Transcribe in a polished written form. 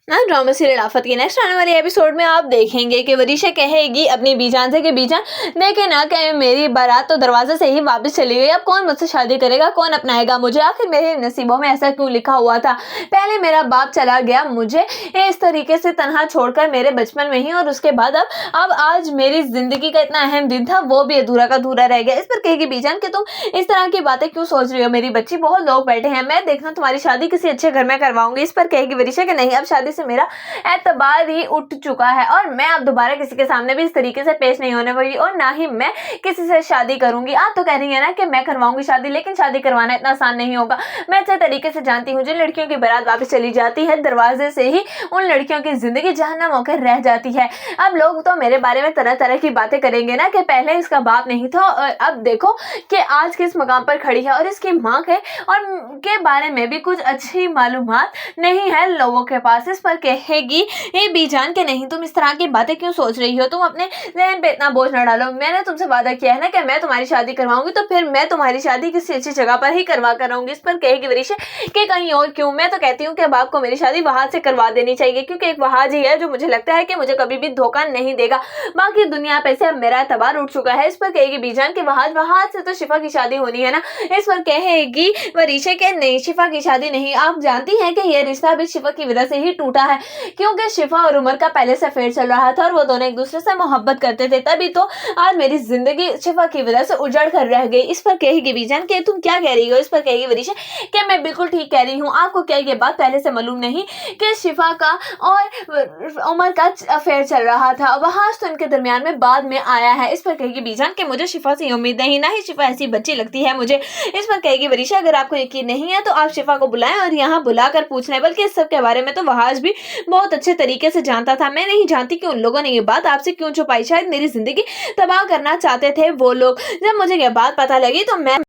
ना drama serial आफत के नेक्स्ट आने वाले एपिसोड में आप देखेंगे कि वरीशा कहेगी अपनी बीजान से कि बीजान देखे ना कि मेरी बारात तो दरवाजे से ही वापस चली गई, अब कौन मुझसे शादी करेगा, कौन अपनाएगा मुझे, आखिर मेरे नसीबों में ऐसा क्यों लिखा हुआ था। पहले मेरा बाप चला गया मुझे इस तरीके से तनहा छोड़कर मेरे बचपन में ही, और उसके बाद अब आज मेरी जिंदगी का इतना अहम दिन था वो भी अधूरा का अधूरा रह गया। इस पर कहेगी बीजान कि तुम इस तरह की बातें क्यों सोच रही हो, मेरी बच्ची बहुत लोग बैठे हैं, मैं देखना तुम्हारी शादी किसी अच्छे घर में करवाऊंगी। इस पर कहेगी वरीशा कि नहीं, अब शादी से मेरा एतबार ही उठ चुका है और मैं अब दोबारा किसी के सामने भी इस तरीके से पेश नहीं होने वाली और ना ही मैं किसी से शादी करूंगी। आप तो कह रही है ना कि मैं करवाऊंगी शादी, लेकिन शादी करवाना इतना आसान नहीं होगा। मैं अच्छे तरीके से जानती हूँ जिन लड़कियों की बारात वापस चली जाती है दरवाजे से ही उन लड़कियों की जिंदगी जहन्नम होकर रह जाती है। अब लोग तो मेरे बारे में तरह तरह की बातें करेंगे ना कि पहले इसका बाप नहीं था और अब देखो कि आज किस मकाम पर खड़ी है और इसकी माँ के और के बारे में भी कुछ अच्छी मालूमात नहीं है लोगों के पास। इस पर कहेगी ये बीजान के नहीं, तुम इस तरह की बातें क्यों सोच रही हो, तुम अपने जहन पे इतना बोझ न डालो। मैंने तुमसे वादा किया है ना कि मैं तुम्हारी शादी करवाऊंगी, तो फिर मैं तुम्हारी शादी किसी अच्छी जगह पर ही करवा कर रहूंगी। इस पर कहेगी वरीशा कि कहीं और क्यों, मैं तो कहती हूँ कि बाप को मेरी शादी वहाज से करवा देनी चाहिए, क्योंकि एक वहाज ही है जो मुझे लगता है कि मुझे कभी भी धोखा नहीं देगा। बाकी दुनिया पे से अब मेरा एतबार उठ चुका है। इस पर कहेगी बीजान कि वहाज से तो शिफा की शादी होनी है ना। इस पर कहेगी वरीशा के नहीं, शिफा की शादी नहीं, आप जानती हैं कि यह रिश्ता भी शिफा की वजह से ही टूटा है, क्योंकि शिफा और उमर का पहले से अफेयर चल रहा था और वो दोनों एक दूसरे से मोहब्बत करते थे, तभी तो आज मेरी जिंदगी शिफा की वजह से उजड़ कर रह गई। इस पर कहेगी बीजान कि तुम क्या कह रही हो। इस पर कहेगी वरीशा कि मैं बिल्कुल ठीक कह रही हूँ, आपको क्या ये बात पहले से मालूम नहीं कि शिफा का और उमर का अफेयर चल रहा था, वहां तो इनके दरमियान में बाद में आया है। इस पर कहेगी बीजान कि मुझे शिफा से उम्मीद नहीं, ना ही शिफा ऐसी बच्ची लगती है मुझे। इस पर कहेगी वरीशा अगर आपको यकीन नहीं है तो आप शिफा को बुलाएं और यहाँ बुलाकर पूछ लें, बल्कि इस सब के बारे में तो वहाज भी बहुत अच्छे तरीके से जानता था। मैं नहीं जानती कि उन लोगों ने ये बात आपसे क्यों छुपाई, शायद मेरी जिंदगी तबाह करना चाहते थे वो लोग। जब मुझे ये बात पता लगी तो मैं